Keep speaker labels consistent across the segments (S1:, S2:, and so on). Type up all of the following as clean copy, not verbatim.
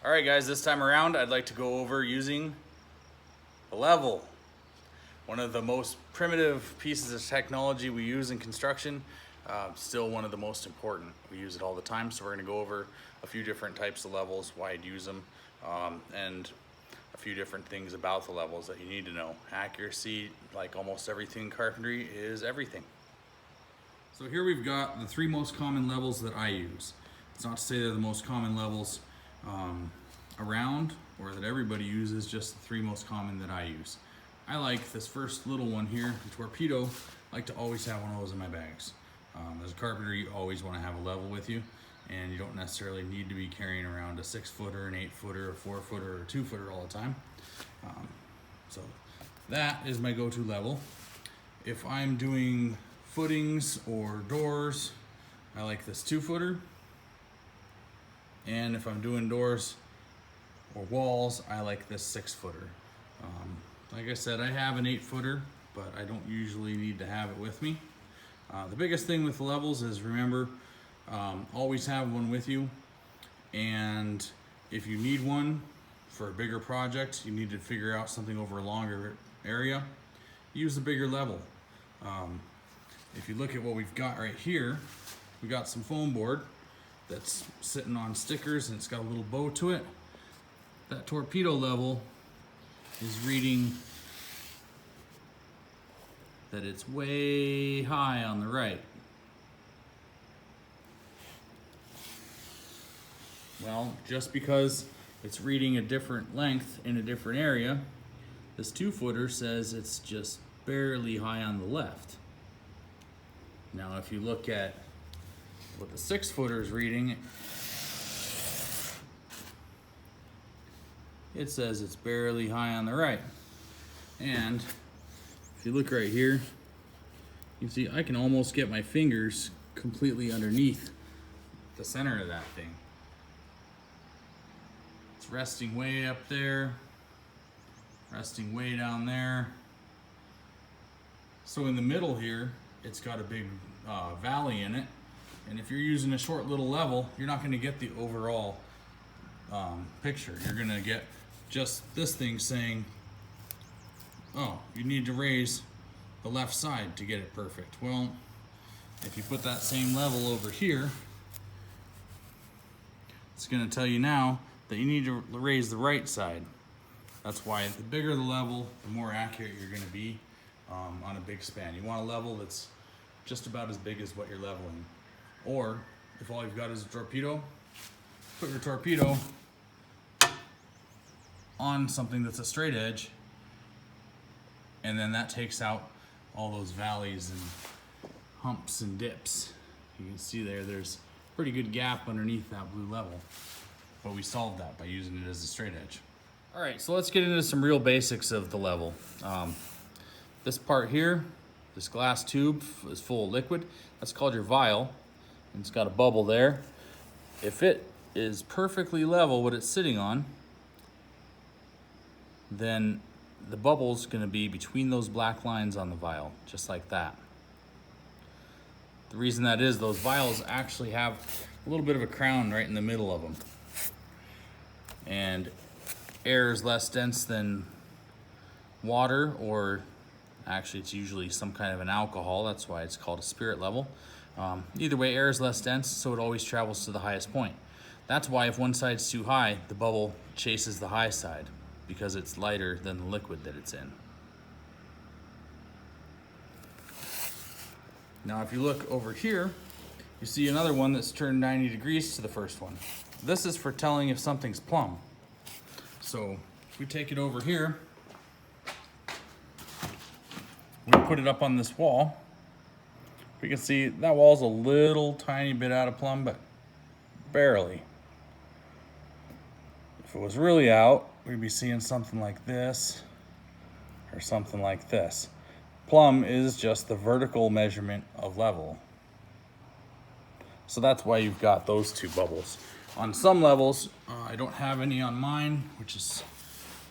S1: All right, guys, this time around, I'd like to go over using a level. One of the most primitive pieces of technology we use in construction, still one of the most important. We use it all the time, so we're gonna go over a few different types of levels, why I'd use them, and a few different things about the levels that you need to know. Accuracy, like almost everything in carpentry, is everything. So here we've got the three most common levels that I use. It's not to say they're the most common levels around or that everybody uses, just the three most common that I use. I like this first little one here, the Torpedo. I like to always have one of those in my bags. As a carpenter, you always want to have a level with you, and you don't necessarily need to be carrying around a 6-footer, an 8-footer, a 4-footer, or a 2-footer all the time. So that is my go-to level. If I'm doing footings or doors, I like this 2-footer. And if I'm doing doors or walls, I like this 6-footer. Like I said, I have an 8-footer, but I don't usually need to have it with me. The biggest thing with the levels is, remember, always have one with you. And if you need one for a bigger project, you need to figure out something over a longer area, use the bigger level. If you look at what we've got right here, we got some foam board that's sitting on stickers and it's got a little bow to it. That Torpedo level is reading that it's way high on the right. Well, just because it's reading a different length in a different area, this 2-footer says it's just barely high on the left. Now, if you look at what the 6-footer is reading, it says it's barely high on the right. And if you look right here, you see I can almost get my fingers completely underneath the center of that thing. It's resting way up there, resting way down there. So in the middle here, it's got a big valley in it. And if you're using a short little level, you're not going to get the overall picture. You're going to get just this thing saying, oh, you need to raise the left side to get it perfect. Well, if you put that same level over here, it's going to tell you now that you need to raise the right side. That's why the bigger the level, the more accurate you're going to be on a big span. You want a level that's just about as big as what you're leveling. Or if all you've got is a Torpedo, put your Torpedo on something that's a straight edge, and then that takes out all those valleys and humps and dips. You can see there's a pretty good gap underneath that blue level, but we solved that by using it as a straight edge. All right, so let's get into some real basics of the level. This part here, this glass tube is full of liquid. That's called your vial. And it's got a bubble there. If it is perfectly level what it's sitting on, then the bubble's gonna be between those black lines on the vial, just like that. The reason that is, those vials actually have a little bit of a crown right in the middle of them. And air is less dense than water, or actually it's usually some kind of an alcohol. That's why it's called a spirit level. Either way, air is less dense, so it always travels to the highest point. That's why if one side's too high, the bubble chases the high side, because it's lighter than the liquid that it's in. Now, if you look over here, you see another one that's turned 90 degrees to the first one. This is for telling if something's plumb. So if we take it over here, we put it up on this wall, we can see that wall's a little tiny bit out of plumb, but barely. If it was really out, we'd be seeing something like this or something like this. Plumb is just the vertical measurement of level. So that's why you've got those two bubbles. On some levels, I don't have any on mine, which is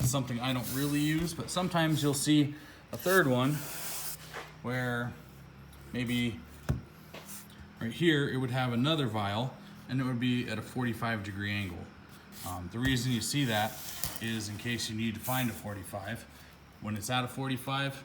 S1: something I don't really use, but sometimes you'll see a third one where maybe right here it would have another vial and it would be at a 45-degree angle. The reason you see that is in case you need to find a 45. When it's at a 45,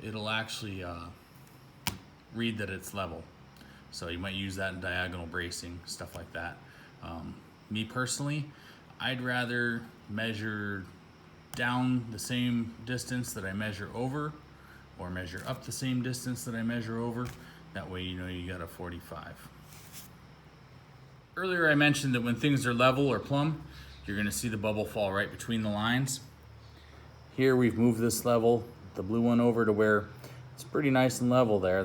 S1: it'll actually read that it's level. So you might use that in diagonal bracing, stuff like that. Me personally, I'd rather measure down the same distance that I measure over, or measure up the same distance that I measure over. That way you know you got a 45. Earlier I mentioned that when things are level or plumb, you're gonna see the bubble fall right between the lines. Here we've moved this level, the blue one, over to where it's pretty nice and level there,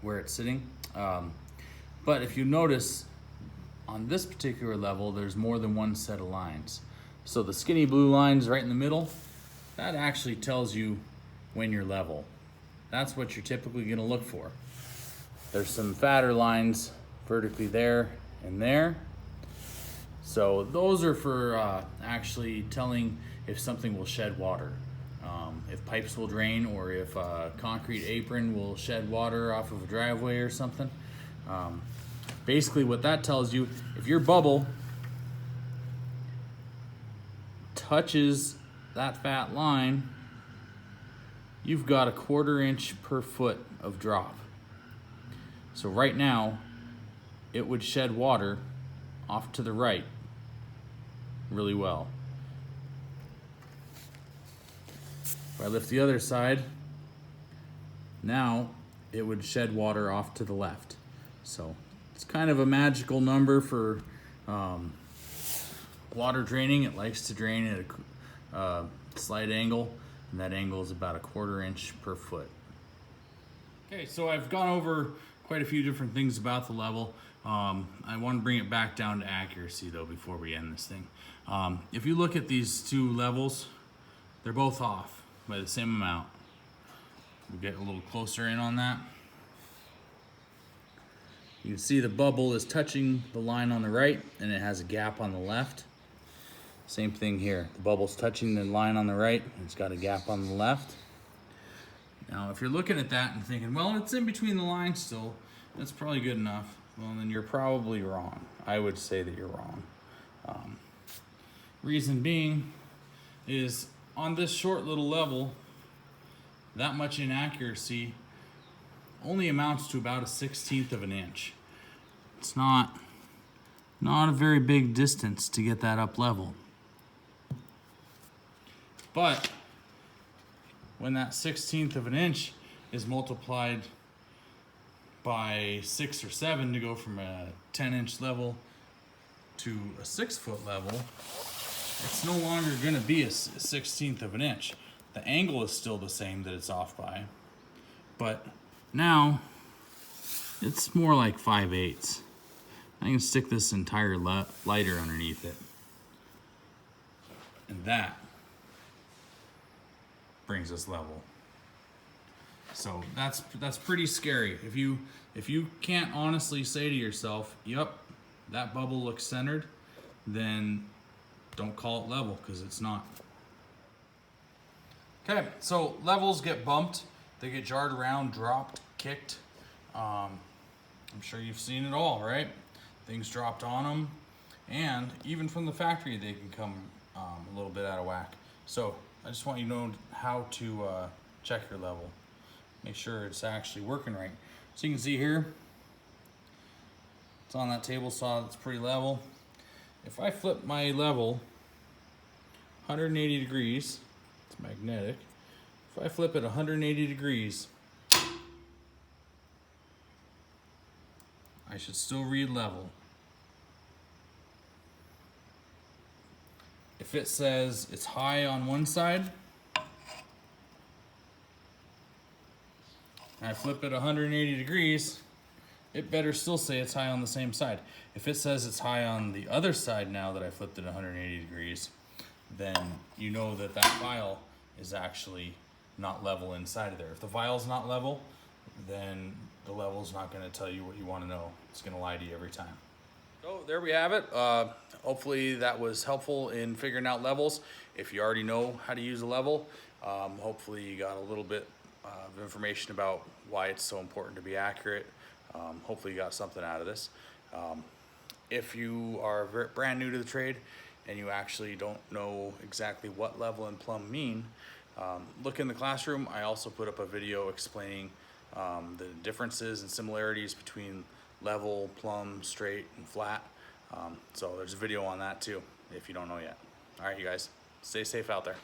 S1: where it's sitting. But if you notice, on this particular level, there's more than one set of lines. So the skinny blue lines right in the middle, that actually tells you when you're level. That's what you're typically gonna look for. There's some fatter lines vertically there and there. So those are for actually telling if something will shed water. If pipes will drain, or if a concrete apron will shed water off of a driveway or something. Basically what that tells you, if your bubble touches that fat line, you've got a 1/4 inch per foot of drop. So right now, it would shed water off to the right really well. If I lift the other side, now it would shed water off to the left. So it's kind of a magical number for water draining. It likes to drain at a slight angle, and that angle is about a 1/4 inch per foot. Okay, so I've gone over quite a few different things about the level. I want to bring it back down to accuracy though before we end this thing. If you look at these two levels, they're both off by the same amount. We'll get a little closer in on that. You can see the bubble is touching the line on the right, and it has a gap on the left. Same thing here. The bubble's touching the line on the right, and it's got a gap on the left. Now, if you're looking at that and thinking, well, it's in between the lines still, that's probably good enough. Well, then you're probably wrong. I would say that you're wrong. Reason being is on this short little level, that much inaccuracy only amounts to about a 1/16 of an inch. It's not a very big distance to get that up level. But when that 1/16 of an inch is multiplied by 6 or 7 to go from a 10-inch level to a 6-foot level, it's no longer going to be a 1/16 of an inch. The angle is still the same that it's off by, but now it's more like 5/8. I can stick this entire lighter underneath it, and that brings us level. So that's pretty scary. If you can't honestly say to yourself, yep, that bubble looks centered, then don't call it level, because it's not. Okay, so levels get bumped, they get jarred around, dropped, kicked. I'm sure you've seen it all, right? Things dropped on them, and even from the factory they can come a little bit out of whack. So I just want you to know how to check your level. Make sure it's actually working right. So you can see here, it's on that table saw, that's pretty level. If I flip my level 180 degrees, it's magnetic. If I flip it 180 degrees, I should still read level. If it says it's high on one side, and I flip it 180 degrees, it better still say it's high on the same side. If it says it's high on the other side now that I flipped it 180 degrees, then you know that that file is actually not level inside of there. If the file's not level, then the level's not going to tell you what you want to know. It's going to lie to you every time. So there we have it. Hopefully that was helpful in figuring out levels. If you already know how to use a level, hopefully you got a little bit of information about why it's so important to be accurate. Hopefully you got something out of this. If you are brand new to the trade and you actually don't know exactly what level and plumb mean, look in the classroom. I also put up a video explaining the differences and similarities between level, plumb, straight, and flat. So there's a video on that too, if you don't know yet. All right, you guys, stay safe out there.